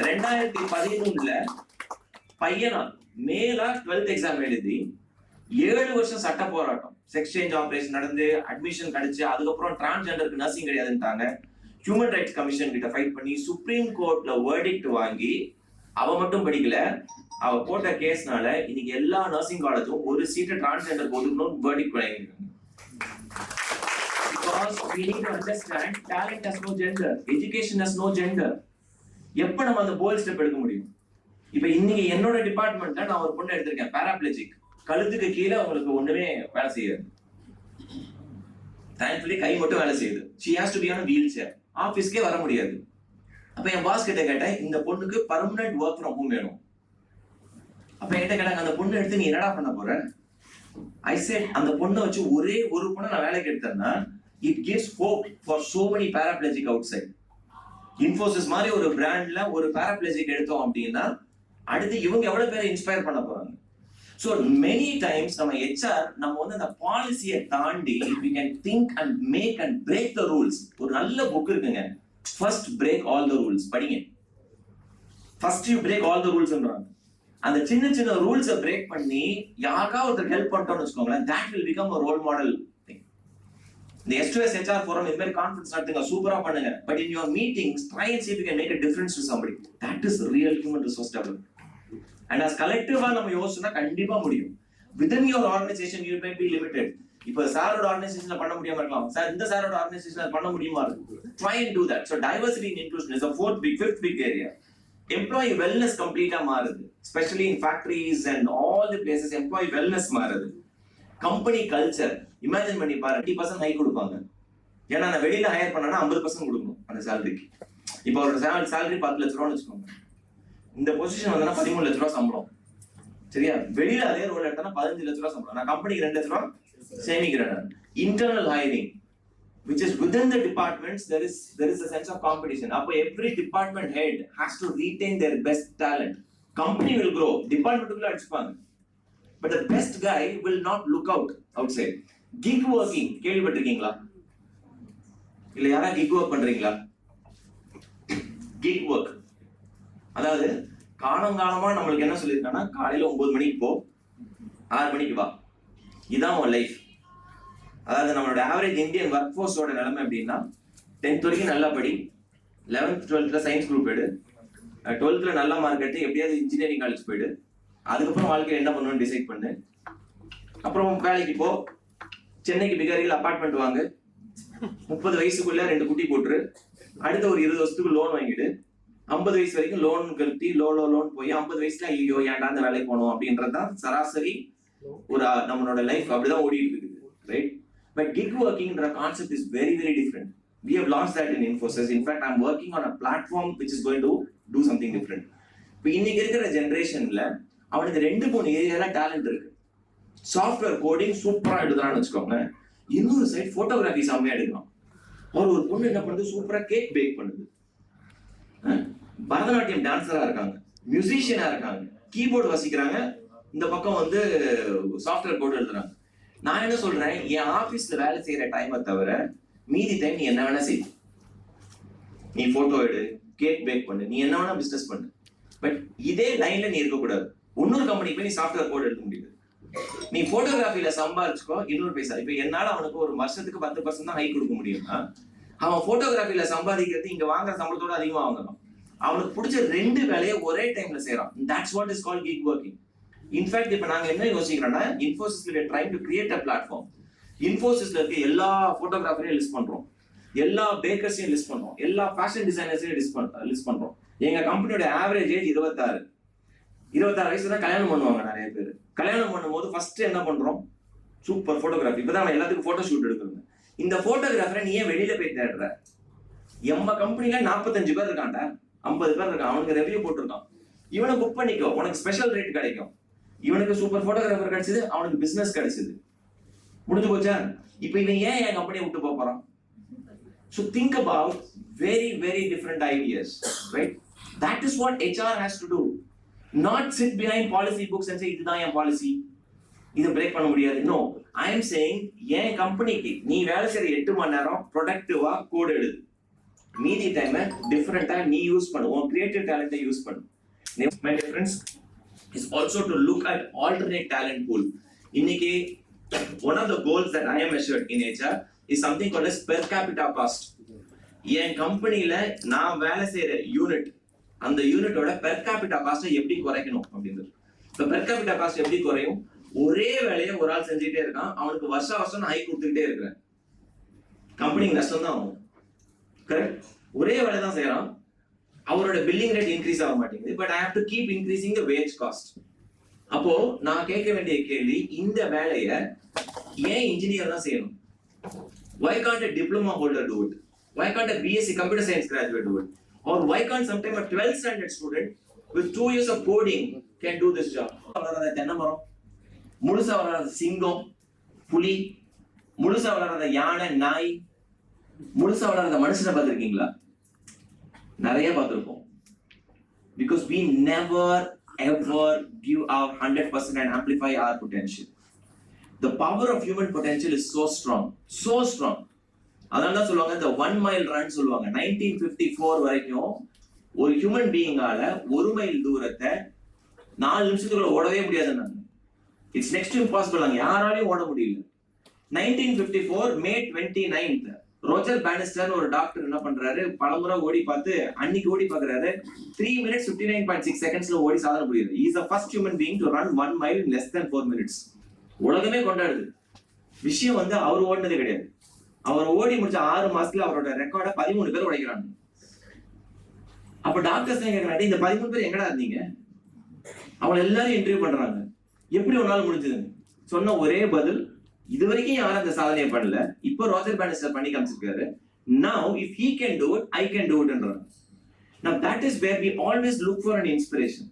2013 பையனா மேலா 12th எக்ஸாம் எழுதி 7 வருஷம் சட்ட போராட்டம், செக்ஸ் சேஞ்ச் ஆபரேஷன் நடந்து அட்மிஷன் கிடைச்சு, அதுக்கப்புறம் டிரான்ஸ்ஜெண்டருக்கு நர்சிங் கிடையாதுன்ட்டாங்க. ஹியூமன் ரைட்ஸ் கமிஷன் கிட்ட ஃபைட் பண்ணி சுப்ரீம் கோர்ட்ல வெர்டிக்ட் வாங்கி, அவ மட்டும் படிக்கல, அவ போட்ட கேஸ்னால இன்னைக்கு எல்லா நர்சிங் காலேஜும் ஒரு சீட்டை டிரான்ஸ்ஜெண்டர் ஒதுக்கணும் verdict வாங்கிருக்காங்க. Because we need to understand talent has no gender, education has no gender. எப்ப நம்ம அந்த போல்ட் ஸ்டெப் எடுக்க முடியும்? இப்ப இன்னைக்கு என்னோட டிபார்ட்மெண்ட்ல நான் ஒரு பொண்ணு எடுத்திருக்கேன், பேராப்ளெஜிக். கழுத்துக்கு கீழே அவங்களுக்கு ஒண்ணுமே வேலை செய்யாது. தேங்க்ஃபுல்லி கை மட்டும் வேலை செய்யுது. she has to be on a wheelchair. ஆபீஸ்க்கே வர முடியாது. அப்ப என் பாஸ் கிட்ட கேட்டேன், இந்த பொண்ணுக்கு பர்மனன்ட் ஒர்க் ஃப்ரம் ஹோம் வேணும். அப்ப என்கிட்ட கேட்டாங்க, அந்த பொண்ணு எடுத்து நீ என்னடா பண்ண போற? I said, அந்த பொண்ணை வச்சு ஒரே ஒரு பொண்ணை நான் வேலைக்கு எடுத்தேன்னா it gives hope for so many paraplegic outside. Infosys மாதிரி ஒரு பிராண்ட்ல ஒரு paraplegic எடுத்தோம் அப்படின்னா அடுத்து இவங்க எவ்வளவு பேரை இன்ஸ்பயர் பண்ண போறாங்க. So many times நம்ம HR நம்ம வந்து அந்த பாலிசியை தாண்டி we can think and make and break the rules. ஒரு நல்ல புக் இருக்குங்க, first break all the rules. படிங்க. first you break all the rules ன்றாங்க. அந்த சின்ன சின்ன ரூல்ஸை பிரேக் பண்ணி யாருக்கா ஒருத்தர் ஹெல்ப் பண்ணிட்டோம்னு வச்சுக்கோங்களேன், that will become a role model thing. இந்த S2S HR forum இது மாதிரி கான்ஃபரன்ஸ் நடத்துங்க, சூப்பரா பண்ணுங்க. But in your meetings, try and see if you can make a difference to somebody. That is real human resource development. And as collectively நம்ம யோசிச்சோம்னா கண்டிப்பா முடியும். Within your organization you may be limited. இப்போ சாரோட ஆர்கனைசேஷன்ல பண்ண முடியாம இருக்கலாம், sir இந்த சாரோட ஆர்கனைசேஷன்ல பண்ண முடியுமா? Try and do that. So diversity and inclusion is a fifth big area. Employee wellness கம்ப்ளீட்டா மாறுது, especially in factories and all the places. Employee wellness மாறுது. கம்பெனி கல்ச்சர் இமேஜின் பண்ணி பாரு, 20% ஹை கொடுப்பாங்க. ஏன்னா நான் வெளியில ஹையர் பண்ணனா 50% கொடுக்கணும் அந்த சேலரிக்கு. இப்போ ஒரு சேலரி 10 லட்ச ரூபான்னு வச்சுக்கோங்க, இந்த பொசிஷன் வந்தா 13 லட்ச ரூபாய் சம்பளம். சரியா? வெளியில அதே ரோல் எடுத்தா 15 லட்ச ரூபாய் சம்பளம். நான் கம்பெனிக்கு 2 லட்ச ரூபாய் சேமிக்கிறேன். Internal hiring which is within the departments, there is a sense of competition. Appo every department head has to retain their best talent. Company will grow, department will expand, but the best guy will not look outside. Gig working கேள்விப்பட்டிருக்கீங்களா? இல்ல யாரா gig work பண்றீங்களா? Gig work அதாவது காலங்காலமா நம்மளுக்கு என்ன சொல்லியிருக்காங்கன்னா காலையில 9 மணிக்கு போ, 6 மணிக்கு வா, இதுதான் உன் லைஃப். அதாவது நம்மளோட ஆவரேஜ் இந்தியன் ஒர்க் ஃபோர்ஸோட நிலைமை அப்படின்னா 10th வரைக்கும் நல்லா படி, 11th 12th சயின்ஸ் குரூப் எடு, 12th நல்ல மார்க் எடுத்து எப்படியாவது இன்ஜினியரிங் காலேஜ் போயிடு, அதுக்கப்புறம் வாழ்க்கையில் என்ன பண்ணணும்னு டிசைட் பண்ணு, அப்புறம் வேலைக்கு போ, சென்னைக்கு பிகாரியில் அபார்ட்மெண்ட் வாங்கு, 30 வயசுக்குள்ள 2 குட்டி போட்டுரு, அடுத்த ஒரு 20 வருஷத்துக்கு லோன் வாங்கிடு, 50 வயசு வரைக்கும் லோன் கட்டி லோன் போய் 50 வயசுல ஐயோ ஏன்டா அந்த வேலைக்கு போகணும் அப்படின்றதுதான் சராசரி ஒரு நம்மளோட லைஃப் அப்படிதான் ஓடிட்டு இருக்குது, ரைட்? பட் கிக் ஒர்க்கிங்ன்ற concept is very very different. We have launched that in Infosys. In fact, I'm working on a platform which is going to do something different. இப்போ இன்னைக்கு இருக்கிற ஜெனரேஷன்ல அவனுக்கு 2-3 ஏரியால டேலண்ட் இருக்கு. சாஃப்ட்வேர் கோடிங் சூப்பரா எடுக்கிறான்னு வச்சுக்கோங்க, இன்னொரு சைட் போட்டோகிராஃபி செம்மையா எடுக்கலாம். ஒரு பொண்ணு என்ன பண்ணுது, சூப்பரா கேக் பேக் பண்ணுது, பரதநாட்டியம் டான்சரா இருக்காங்க, மியூசிஷியனா இருக்காங்க, கீபோர்டு வாசிக்கிறாங்க, இந்த பக்கம் வந்து சாஃப்ட்வேர் கோட் எழுதுறாங்க. நான் என்ன சொல்றேன், என் ஆபீஸ்ல வேலை செய்யற டைமை தவிர மீதி டைம் நீ என்ன வேணா செய், நீ போட்டோ எடு, கேக் பேக் பண்ணு, நீ என்ன வேணா பிசினஸ் பண்ணு. பட் இதே லைன்ல நீ இருக்கக்கூடாது. இன்னொரு கம்பெனிக்கு போய் நீ சாஃப்ட்வேர் கோட் எடுக்க முடியாது. நீ போட்டோகிராஃபில சம்பாதிச்சுக்கோ, இன்னொரு பைசா. இப்ப என்னால அவனுக்கு ஒரு வருஷத்துக்கு 10% தான் ஹை கொடுக்க முடியும்னா, அவன் போட்டோகிராஃபில சம்பாதிக்கிறது இங்க வாங்குற சம்பளத்தோட அதிகமா வாங்கலாம். அவனுக்கு பிடிச்ச 2 வேலையை ஒரே டைம்ல செய்யறான். That's what is called kick working. In fact இப்ப நாங்க என்ன யோசிக்கிறோம்னா, இன்ஃபோசிஸ்ல we are trying to create a platform. இன்ஃபோசிஸ்ல இருக்க எல்லா போட்டோகிராஃபரையும் லிஸ்ட் பண்றோம், எல்லா பேக்கர்ஸையும் லிஸ்ட் பண்றோம், எல்லா ஃபேஷன் டிசைனர்ஸையும் லிஸ்ட் பண்றோம். எங்க கம்பெனியோட ஆவரேஜ் ஏஜ் 26 வயசுல தான் கல்யாணம் பண்ணுவாங்க நிறைய பேர். கல்யாணம் பண்ணும்போது ஃபர்ஸ்ட் என்ன பண்றோம், சூப்பர் போட்டோகிராஃபி. இப்பதான் நம்ம எல்லாத்துக்கும் போட்டோ ஷூட் எடுக்கிறோம். இந்த போட்டோகிராஃபரை நீ ஏன் வெளியில போய் தேடுற? எம்ம கம்பெனில 45 பேர் இருக்கான்டா, 50 பேர் இருக்கான், அவனுக்கு ரெவ்யூ போட்டிருக்கான், இவனை புக் பண்ணிக்கோ, உனக்கு ஸ்பெஷல் ரேட் கிடைக்கும். இவனுக்கு சூப்பர் போட்டோகிராஃபர் கிடைச்சது, அவனுக்கு பிசினஸ் கிடைச்சது, முடிஞ்சு போச்சா? இப்ப இவன் ஏன் என் கம்பெனியை விட்டு போறான்? So think about very very different ideas, right? That is what HR has to do. Not sit behind policy books and say இதுதான் என் பாலிசி, இதை பிரேக் பண்ண முடியாது. No, I am saying என் கம்பெனிக்கு நீ வேலை செய்யற 8 மணி நேரம் ப்ரொடக்டிவா கோட் எழுது, மீதி டைமை டிஃபரெண்டா நீ யூஸ் பண்ணு, உன் கிரியேட்டிவ் டேலண்ட்டை யூஸ் பண்ணு. My difference is also to look at alternate talent pool. இன்னைக்கு one of the goals that I am measured in HR is something called as per capita cost. என் கம்பெனில நான் வேலை செய்யற யூனிட், அந்த யூனிட்டோட per capita காஸ்ட்டை எப்படி குறைக்கணும் அப்படின்றது. இப்போ பெர் கேபிட்டா காஸ்ட் எப்படி குறையும்? ஒரே வேலையை ஒரு ஆள் செஞ்சுட்டே இருக்கான், அவனுக்கு வருஷம் நான் ஹை கொடுத்துக்கிட்டே இருக்கிறேன், கம்பெனிக்கு நஷ்டம் தான் ஆகும். கரெக்ட்? ஒரே வேலை தான் செய்யறான், அவரோட பில்லிங் ரேட் இன்க்ரீஸ் ஆக மாட்டேங்குது. But I have to keep increasing the wage cost. அப்போ நான் கேட்க வேண்டிய கேள்வி, இந்த வேலையை ஏன் இன்ஜினியர் தான் செய்யணும்? Why can't a diploma holder do it? Why can't a BSc computer science graduate do it? Or why can't sometime a 12th standard student with 2 years of coding can do this job? வளராத தென்னை மரம், முழுசா வளராத சிங்கம், புலி, முழுசா வளராத யானை, நாய், முழுசா வளராத மனுஷனை பார்த்திருக்கீங்களா? நிறைய பார்த்திருப்போம். Because we never ever give our 100% and amplify our potential. The power of human potential is so strong, so strong. அதனால சொல்லுவாங்க இந்த 1 mile run சொல்லுவாங்க. 1954 வரைக்கும் ஒரு ஹியூமன் பீயிங்கால 1 மைல் தூரத்தை 4 நிமிஷத்துக்குள்ள ஓடவே முடியாதுன்னாங்க. It's next to impossible. அங்க யாராலையும் ஓட முடியல. 1954 மே 29th ரோஜர் பானிஸ்டர் ஒரு டாக்டர் என்ன பண்றாரு, பலமுறை ஓடி பார்த்து அன்னைக்கு ஓடி பாக்குறாரு, 3 minutes 59.6 secondsல ஓடி சாதனை புரியுது. He is the first human being to run 1 mile in less than 4 minutes. உலகமே கொண்டாடுது. விஷயம் வந்து அவர் ஓடினது கிடையாது, அவர் ஓடி முடிச்ச 6 மாசத்துல அவரோட ரெக்கார்டை 13 பேர் உடைக்கிறாங்க. அப்ப டாக்டர்ஸ் கேட்கறாங்க, இந்த 13 பேர் எங்கடா இருந்தீங்க? அவங்களை எல்லாரும் இன்டர்வியூ பண்றாங்க, எப்படி ஒரு நாள் முடிஞ்சது? சொன்ன ஒரே பதில், இது வரைக்கும் யாரும் அந்த சாதனையை பண்ணல, இப்போ ரோஜர் பானிஸ்டர் பண்ணி காமிச்சிருக்காரு. Now if he can do it, I can do it என்றாங்க. Now that is where we always look for an inspiration.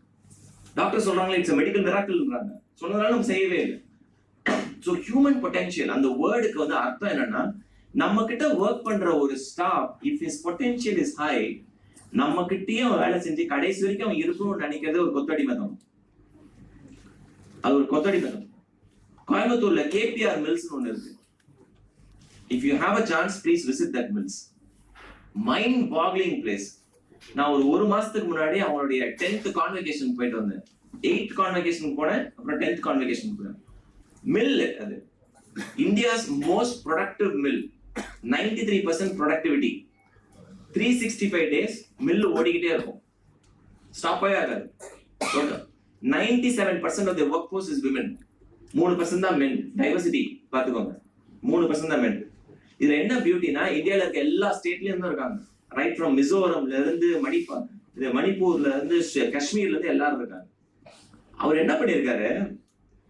Doctor சொல்றாங்க இட்ஸ் a medical miracle-ன்றாங்க, சொன்னதால நம்ம செய்யவே இல்லை. So human potential அந்த வேர்டுக்கு வந்து அர்த்தம் என்னன்னா, நம்ம கிட்ட ஒர்க் பண்ற ஒரு staff if his potential is high, நம்ம கிட்டயும் வேலை செஞ்சு கடைசி வரைக்கும் அவன் இருக்கணும்னு நினைக்கிறது ஒரு கொத்தடி மதம். அது ஒரு கொத்தடி மதம். கோயம்புத்தூர்ல கேபிஆர் மில்ஸ் ஒண்ணு இருக்கு. If you have a chance, please visit that mills. Mind boggling place. நான் ஒரு மாசத்துக்கு முன்னாடி அவங்களுடைய 10th கான்வெகேஷன் போயிட்டு வந்தேன். 8th கான்வெகேஷன் போனேன், அப்புறம் 10th கான்வெகேஷன் போனேன். மில் அது India's most productive mill, 93% productivity, 365 days mill ஓடிக்கிட்டே இருக்கும், ஸ்டாப்பே ஆகாது. 97% of the workforce is women, 3% தான் men. டைவர்சிட்டி பாத்துக்கோங்க, 3% தான் men. இதுல என்ன பியூட்டினா, இந்தியால இருக்க எல்லா ஸ்டேட்லயும் இருந்தும் இருக்காங்க. ரைட் ஃப்ரம் மிசோரம்ல இருந்து மணிப்பூர்ல இருந்து காஷ்மீர்ல இருந்து எல்லாரும் இருக்காங்க. அவர் என்ன பண்ணிருக்காரு,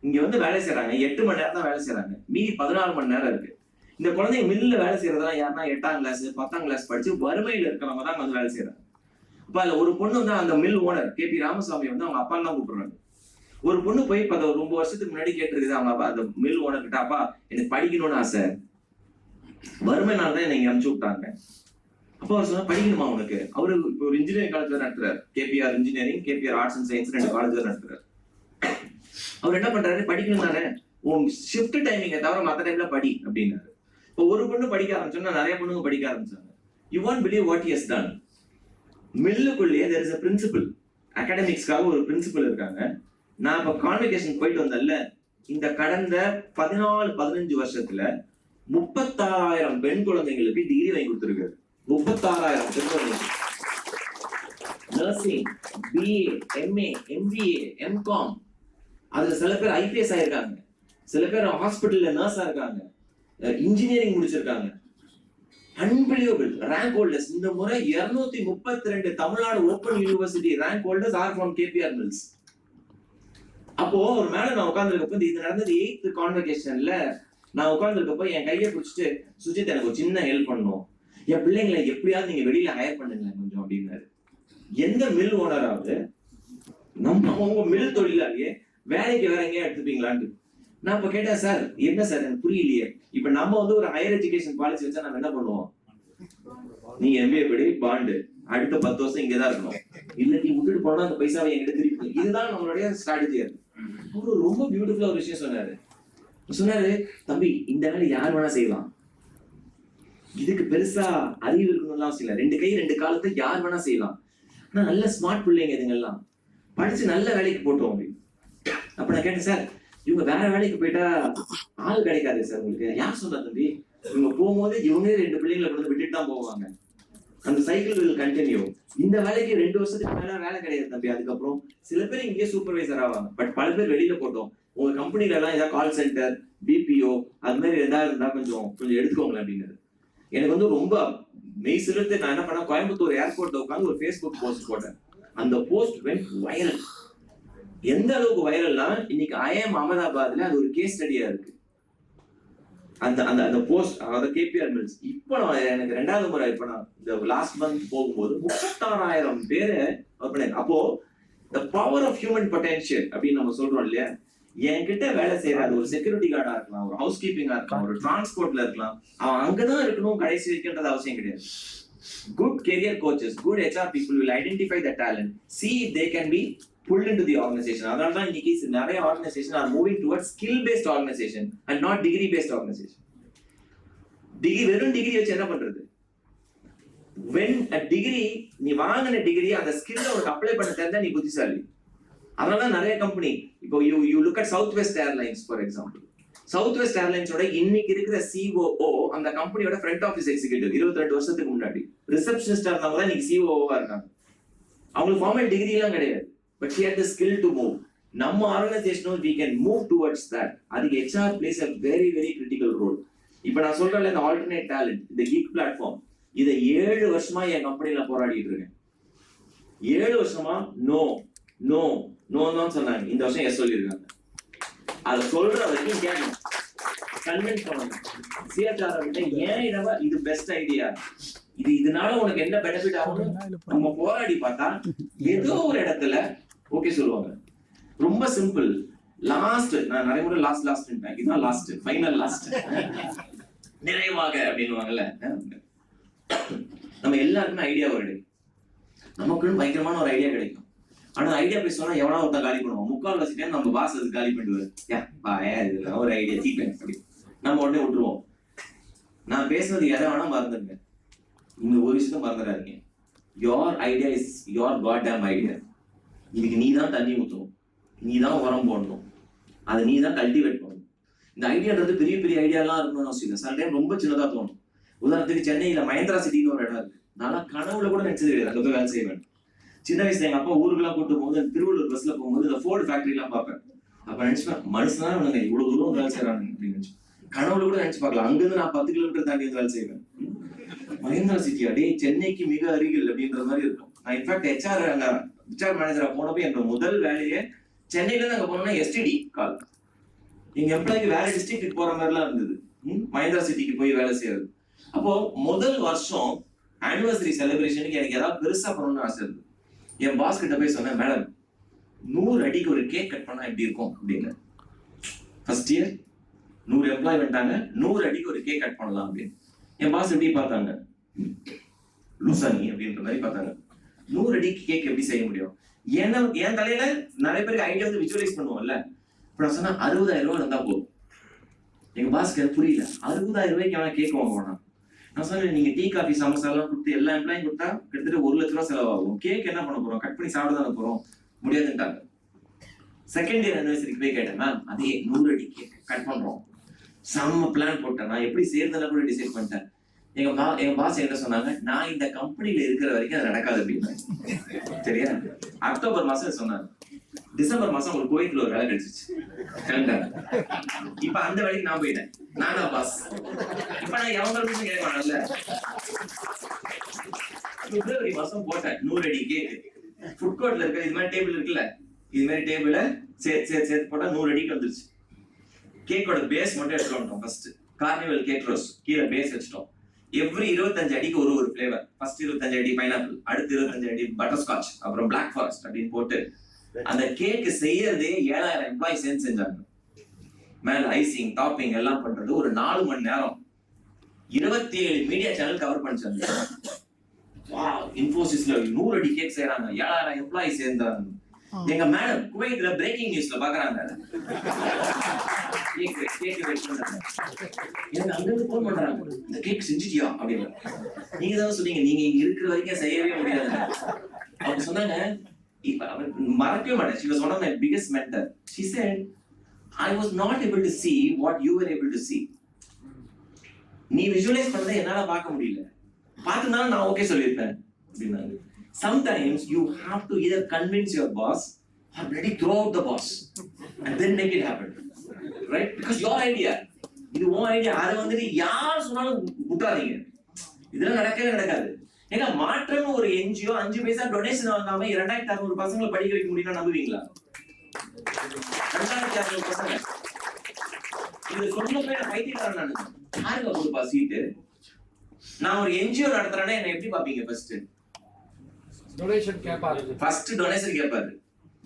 இங்க வந்து வேலை செய்யறாங்க, 8 மணி நேரம் தான் வேலை செய்யறாங்க, மீதி 14 மணி நேரம் இருக்கு. இந்த குழந்தைங்க மில்ல வேலை செய்யறதெல்லாம் யாருன்னா 8ஆம் கிளாஸ் 10ஆம் கிளாஸ் படிச்சு வறுமையில இருக்கிறவங்க தான் வந்து வேலை செய்யறாங்க. அப்ப அதுல ஒரு பொண்ணு வந்து அந்த மில் ஓனர் KP ராமசாமி வந்து அவங்க அப்பா தான் கூப்பிடுறாங்க. ஒரு பொண்ணு போய் ரொம்ப வருஷத்துக்கு முன்னாடி கேட்டிருக்குது அவங்க அப்பா அந்த மில் ஓனர் கிட்ட, அப்பா எனக்கு படிக்கணும்னு ஆசை, வறுமைனாலதான் என்னை அனுப்பிச்சு விட்டாங்க. அப்ப அவர் சொன்னா, படிக்கணுமா உனக்கு? அவரு ஒரு இன்ஜினியரிங் காலேஜ் நடத்துறாரு, KPR engineering, KPR arts and science 2 college நடத்துறாரு. அவர் என்ன பண்றாரு, படிக்கணும் தானே, உன் ஷிஃப்ட் டைமிங்க தவிர மற்ற டைம்ல படி அப்படின்னாரு. இப்போ ஒரு பொண்ணு படிக்க ஆரம்பிச்சோம்னா நிறைய பொண்ணுங்க படிக்க ஆரம்பிச்சாங்க. You won't believe what he has done. மில்லுக்குள்ளேயே there is a principle, அகாடமிக்ஸ்க்காக ஒரு பிரின்சிபல் இருக்காங்க. நான் இப்ப கான்வெகேஷன் போயிட்டு வந்தேன்ல, இந்த கடந்த 14-15 வருஷத்துல 36,000 பெண் குழந்தைங்களுக்கு டிகிரி வாங்கி கொடுத்திருக்காரு. 36,000 பெண் குழந்தைங்களுக்கு nursing, BA, MA, MBA, MCom. அதுல சில பேர் IPS ஆயிருக்காங்க, சில பேர் ஹாஸ்பிட்டல்ல நர்ஸா இருக்காங்க, இன்ஜினியரிங் முடிச்சிருக்காங்க. Unbelievable rank holders. இந்த முறை 232 Tamil Nadu open university rank holders are from KPR mills. அப்போ ஒரு மேல நான் உட்கார்ந்துருக்கப்போ, இது நடந்தது 8th கான்வெகேஷன்ல, நான் உட்கார்ந்துருக்கப்போ என் கையை பிடிச்சிட்டு, சுஜித் எனக்கு ஒரு சின்ன ஹெல்ப் பண்ணணும், என் பிள்ளைங்களை எப்படியாவது நீங்க வெளியில ஹயர் பண்ணுங்க கொஞ்சம் அப்படின்னாரு. எந்த மில் ஓனராவது உங்க மில் தொழிலாளியே வேலைக்கு வேற எங்கேயா எடுத்துப்பீங்களான்னு நான் இப்ப கேட்டேன். சார் என்ன சார் எனக்கு புரியலையே, இப்ப நம்ம வந்து ஒரு ஹையர் எஜுகேஷன் பாலிசி வச்சா நம்ம என்ன பண்ணுவோம், நீங்க MBA படி பாண்டு அடுத்த 10 வருஷம் இங்கதான் இருக்கணும், இல்ல நீ விட்டுட்டு போனா அந்த பைசாவை எங்கிட்ட திருப்பி, இதுதான் நம்மளுடைய ஸ்ட்ராட்டஜி. அவரு ரொம்ப பியூட்டிஃபுல்லா ஒரு விஷயம் சொன்னாரு, தம்பி இந்த வேலை யார் வேணா செய்யலாம், இதுக்கு பெருசா அறிவு இருக்கணும்லாம் அவசியம் இல்லை, 2 கை 2 காலத்தை யார் வேணா செய்யலாம், ஆனா நல்ல ஸ்மார்ட் பிள்ளைங்க இதுங்கெல்லாம் படிச்சு நல்ல வேலைக்கு போட்டோம் அப்படின்னு. அப்ப நான் கேட்டேன், சார் இவங்க வேற வேலைக்கு போயிட்டா ஆள் கிடைக்காது சார் உங்களுக்கு? யார் சொன்னா தம்பி, இவங்க போகும்போது இவங்க 2 பிள்ளைங்களை கொண்டு விட்டுட்டு தான் போவாங்க, அந்த சைக்கிள் வில் கண்டினியூ. இந்த வேலைக்கு 2 வருஷத்துக்கு மேல வேலை கிடையாது தம்பி, அதுக்கப்புறம் சில பேர் இங்கே சூப்பர்வைசர் ஆவாங்க, பட் பல பேர் வெளியில போட்டோம். உங்க கம்பெனில எல்லாம் ஏதாவது கால் சென்டர், BPO அது மாதிரி ஏதாவது இருந்தா கொஞ்சம் எடுத்துக்கோங்களேன் அப்படின்னு. எனக்கு வந்து ரொம்ப மெய் சிலிர்த்து நான் என்ன பண்ண, கோயம்புத்தூர் ஏர்போர்ட்ல உட்காந்து ஒரு Facebook போஸ்ட் போட்டேன். அந்த போஸ்ட் வென்ட் வைரல். எந்த அளவுக்கு வைரல்னா, இன்னைக்கு IIM அகமதாபாத்ல அது ஒரு கேஸ் ஸ்டடியா இருக்கு. அந்த போஸ்ட், அதாவது KPR மில்ஸ். இப்போ எனக்கு 2வது முறை இப்ப நான் இந்த லாஸ்ட் மந்த் போகும்போது 36,000 பேரு அப்போ the power of human potential அப்படின்னு நம்ம சொல்றோம் இல்லையா, என்கிட்ட வேலை செய்யற அது ஒரு செக்யூரிட்டி கார்டா இருக்கலாம், ஒரு ஹவுஸ் கீப்பிங்கா இருக்கலாம், ஒரு டிரான்ஸ்போர்ட்ல இருக்கலாம், அவன் அங்கதான் இருக்கணும் கடைசி வைக்கின்றது அவசியம் கிடையாது. Good career coaches, good HR people will identify the talent, see if they can be pulled into the organization. அதனால தான் இன்னைக்கு நிறைய organization are moving towards skill based organization and not degree based organization. வெறும் degree வச்சு என்ன பண்றது? when a degree, நீ வாங்கின டிகிரி அந்த ஸ்கில்ல உனக்கு அப்ளை பண்ண தெரிஞ்சா நீ புத்திசாலி. அதனால தான் நிறைய கம்பெனி, இப்போ you look at Southwest Airlines for example. Southwest Airlines ஓட இன்னைக்கு இருக்கிற COO அந்த கம்பெனியோட ஃப்ரண்ட் ஆஃபீஸ் எக்ஸிகியூட்டிவ் 22 வருஷத்துக்கு முன்னாடி ரிசப்ஷனிஸ்டா இருந்தவங்க தான் இன்னைக்கு COO-வா இருக்காங்க. அவங்களுக்கு ஃபார்மல் டிகிரி எல்லாம் கிடையாது, but he had the skill to move. நம்ம ஆர்கனைசேஷனும் we can move towards that. அதுக்கு HR plays a very very critical role. இப்போ நான் சொல்றேன்ல, இந்த ஆல்டர்னேட் டேலண்ட், இந்த கீக் பிளாட்ஃபார்ம், இதை 7 வருஷமா என் கம்பெனில போராடிட்டு இருக்கேன். 7 வருஷமா நோ நோ நோன்னு சொன்னாங்க, இந்த வருஷம் எஸ் சொல்லியிருக்காங்க. அதை சொல்ற வரைக்கும் கேட்கணும், கன்வின்ஸ் பண்ணணும். CHR கிட்ட ஏன் இடவா இது பெஸ்ட் ஐடியா, இதனால உனக்கு என்ன பெனிஃபிட் ஆகும், நம்ம போராடி பார்த்தா ஏதோ ஒரு இடத்துல ஓகே சொல்லுவாங்க. ரொம்ப சிம்பிள். லாஸ்ட், நான் நிறைய முறை லாஸ்ட் இதுதான் லாஸ்ட், ஃபைனல் லாஸ்ட், நிறைவாக அப்படின்னுவாங்கல்ல. நம்ம எல்லாருக்குமே ஐடியா வருது, நமக்குன்னு பயங்கரமான ஒரு ஐடியா கிடைக்கும். ஆனா ஐடியா போய் சொன்னா எவனா ஒருத்தன் காலி பண்ணுவோம், 3/4 டைம் நம்ம பாஸ் அது காலி பண்ணிடுவாரு. ஒரு ஐடியா சீப்பேன் அப்படி நம்ம உடனே விட்டுருவோம். நான் பேசுனது எதை வேணா மறந்துருங்க, இந்த ஒரு விஷயத்த மறந்துடாதீங்க. your idea is your goddamn idea. இதுக்கு நீ தான் தண்ணி ஊற்றணும், நீ தான் உரம் போடணும், அதை நீ தான் கல்டிவேட் பண்ணணும். இந்த ஐடியான்றது பெரிய பெரிய ஐடியாலாம் இருக்கணும்னு அவசியம் இல்லை. சில டைம் ரொம்ப சின்னதாக தோணும். உதாரணத்துக்கு சென்னையில மஹேந்திரா சிட்டின்னு ஒரு இடம் இருக்கு. நான் கனவுல கூட நினைச்சது கிடையாது அங்கே போய் வேலை செய்வேன். சின்ன வயசுல எங்க அப்பா ஊருக்குலாம் கூட்டு போகும்போது திருவள்ளூர் பஸ்ல போகும்போது இந்த ஃபோர்டு ஃபேக்டரி எல்லாம் பார்ப்பேன். அப்ப நினைச்சுப்பேன், மனுஷனா இவனுங்க இவ்வளவு தூரம் வேலை செய்யறாங்க அப்படின்னு நினைச்சு கனவுல கூட நினைச்சு பார்க்கலாம். அங்கிருந்து நான் 10 கிலோமீட்டர் தாண்டி வந்து வேலை செய்வேன். மஹேந்திரா சிட்டியா டே, சென்னைக்கு மிக அருகில் அப்படின்ற மாதிரி இருக்கும். நான் இன்ஃபேக்ட் ஹெச்ஆர் மேனேஜரா போனப்போ என்னோட முதல் வேலையே சென்னையில இருந்து அங்க போனோம்னா எஸ்டிடி கால். எங்க எம்ப்ளாய்க்கு வேற டிஸ்ட்ரிக்ட் போற மாதிரி எல்லாம் இருந்தது, மஹேந்திரா சிட்டிக்கு போய் வேலை செய்யறது. அப்போ முதல் வருஷம் ஆனிவர்சரி செலிப்ரேஷனுக்கு எனக்கு ஏதாவது பெருசா பண்ணணும்னு ஆசை இருந்தது. என் பாஸ் கிட்ட போய் சொன்னேன், மேடம் 100 அடிக்கு ஒரு கேக் கட் பண்ணா எப்படி இருக்கும் அப்படின்னு. ஃபர்ஸ்ட் இயர் 100 எம்ப்ளாய் வந்துட்டாங்க, 100 அடிக்கு ஒரு கேக் கட் பண்ணலாம் அப்படின்னு. என் பாஸ் எப்படி பார்த்தாங்க, லூசானி அப்படின்ற மாதிரி பார்த்தாங்க. 100 அடிக்கு கேக் எப்படி செய்ய முடியும்? ஏன்னா என் தலையில நிறைய பேருக்கு ஐடியா வந்து விஜுவலைஸ் பண்ணுவோம்ல. இப்ப நான் சொன்னா 60,000 ரூபாய் இருந்தா போதும். எங்க பாஸ்க்கு எனக்கு புரியல, 60,000 ரூபாய்க்கு அவன் கேக் வாங்க வேணாம். நான் சொன்னேன், நீங்க டீ காஃபி சமோசா எல்லாம் கொடுத்து எல்லா எம்ப்ளாயும் கொடுத்தா கிட்டத்தட்ட 1 லட்ச ரூபாய் செலவாகும். கேக் என்ன பண்ண போறோம், கட் பண்ணி சாப்பிட தானே போறோம், முடியாதுன்ட்டாங்க. செகண்ட் இயர் அனிவர்சரிக்கு போய் கேட்டேன், மேம் அதே 100 அடி கேக் கட் பண்றோம், செம்ம பிளான் போட்டேன், நான் எப்படி சேர்ந்தெல்லாம் கூட டிசைட் பண்ணிட்டேன். எங்க பாஸ் என்ன சொன்னாங்க, நான் இந்த கம்பெனில இருக்கிற வரைக்கும் அது நடக்காது அப்படின்னு. சரியா, அக்டோபர் மாசம் சொன்னாங்க, டிசம்பர் மாசம் ஒரு கோயிலுக்குள்ள ஒரு வேலை கிடைச்சிச்சு. இப்ப அந்த வேலைக்கு நான் போயிட்டேன், நானா பாஸ். இப்ப நான் எவங்களும் கேட்கல. பிப்ரவரி மாசம் போட்டேன் 100 அடி கேக். ஃபுட் கோர்ட்ல இருக்க இது மாதிரி டேபிள் இருக்குல்ல, இது மாதிரி டேபிள சேர்த்து போட்டா 100 அடிக்கு வந்துருச்சு. கேக்கோட பேஸ் மட்டும் எடுத்துட்டு வந்துட்டோம். ஃபர்ஸ்ட் கார்னிவல் கேக் ரோஸ் கீழே பேஸ் வச்சிட்டோம். எவ்ரி 25 அடிக்கு ஒரு ஃபிளேவர். ஃபர்ஸ்ட் 25 அடி பைனாப்பிள், அடுத்து 25 அடி பட்டர் ஸ்காட்ச், அப்புறம் பிளாக் ஃபாரஸ்ட் அப்படின்னு போட்டு அந்த கேக் செய்யறதே 7,000 எம்ப்ளாய் சேர்ந்து செஞ்சாங்க. மேல ஐசிங் டாப்பிங் எல்லாம் பண்றது ஒரு 4 மணி நேரம் 27 மீடியா சேனல் கவர் பண்ணிச்சாங்க. இன்ஃபோசிஸ்ல 100 அடி கேக் செய்யறாங்க, 7,000 எம்ப்ளாய் சேர்ந்தாங்க. எங்க மேடம் குவைத்ல பிரேக்கிங் நியூஸ்ல பாக்குறாங்க, எனக்கு அங்கிருந்து போன் பண்றாங்க, இந்த கேக் செஞ்சுட்டியா அப்படின்னு. நீங்க தான் சொன்னீங்க, நீங்க இங்க இருக்கிற வரைக்கும் செய்யவே முடியாது. அவங்க சொன்னாங்க, மறக்கவே மாட்டேன். She was one of my biggest mentor. She said, I was not able to see what you were able to see. நீ விஜுவலைஸ் பண்ணதை என்னால பார்க்க முடியல, பார்த்துனாலும் நான் ஓகே சொல்லியிருப்பேன் அப்படின்னாங்க. Sometimes you have to either convince your boss or bloody throw out the boss and then make it happen, right? Because your idea, இது உன் ஐடியா. அதை வந்துட்டு யார் சொன்னாலும் விட்டாதீங்க, இதெல்லாம் நடக்கவே நடக்காது. ஏன்னா மாற்றம் ஒரு என்ஜிஓ 5 பைசா டொனேஷன் வாங்காம 2,600 பசங்களை படிக்க வைக்க முடியும்னா நம்புவீங்களா? 2,600 பசங்க இது சொன்னப்ப பைத்தியக்காரன் நானு. யாருங்க கொடுப்பா சீட்டு? நான் ஒரு என்ஜிஓ நடத்துறேன்னா என்ன எப்படி பாப்பீங்க? டொனேஷன் கேட்பாரு. ஃபர்ஸ்ட் டொனேஷன் கேட்பாரு,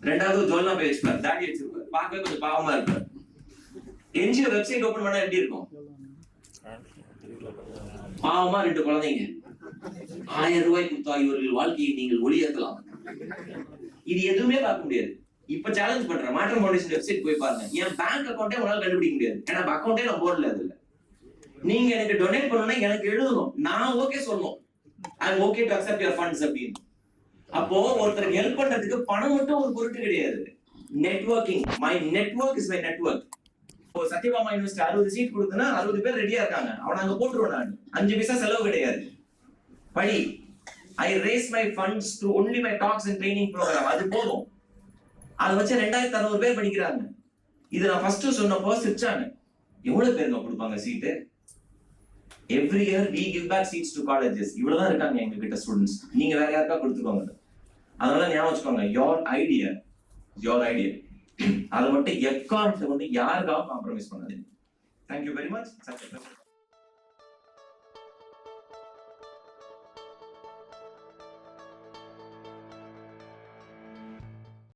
ரெண்டாவது ஜோல்னா போய் வச்சுப்பாரு, தாடி வச்சிருப்பாரு, பார்க்கவே கொஞ்சம் பாவமா இருப்பாரு. என்ஜிஓ வெப்சைட் ஓபன் பண்ணா எப்படி இருக்கும்? பாவமா 2 குழந்தைங்க 1000 ரூபாய் கொடுத்தா இவர்கள் வாழ்க்கையை நீங்கள் ஒளியேற்றலாம். இது எதுவுமே பார்க்க முடியாது. இப்ப சேலஞ்ச் பண்றேன், மாற்றம் ஃபவுண்டேஷன் வெப்சைட் போய் பாருங்க. என் பேங்க் அக்கௌண்ட்டே உங்களால கண்டுபிடிக்க முடியாது, ஏன்னா அக்கௌண்ட்டே நான் போர்ட்ல அதுல. நீங்க எனக்கு டொனேட் பண்ணணும்னா எனக்கு எழுதணும், நான் ஓகே சொல்லணும், I am okay to accept your funds அப்படின்னு. அப்போ ஒருத்தருக்கு ஹெல்ப் பண்றதுக்கு பணம் மட்டும் ஒரு பொருட்டு கிடையாது. Networking, my network is my network. இப்போ சத்யபாமா யூனிவர்சிட்டி 60 சீட் கொடுத்தனா 60 பேர் ரெடியா இருக்காங்க, அவனை அங்க போட்டுருவேன் நான். 5 பைசா செலவு கிடையாது. படி, I raise my funds to only my talks and training program. அது போதும். அதை வச்சு 2,600 பேர் படிக்கிறாங்க. இது நான் ஃபர்ஸ்ட் சொன்னப்போ சிரிச்சாங்க. எவ்வளவு பேருங்க கொடுப்பாங்க சீட்டு? Every year we give back seats to colleges. இவ்வளவுதான் இருக்காங்க எங்க கிட்ட ஸ்டூடெண்ட்ஸ். நீங்க வேற யாருக்கா கொடுத்துக்கோங்க. அதனால ஞாபகம் வச்சுக்கோங்க, your idea. அதை மட்டும் எக்காரணத்தை கொண்டு யாருக்காக காம்ப்ரமைஸ் பண்ணாதீங்க. Thank you very much.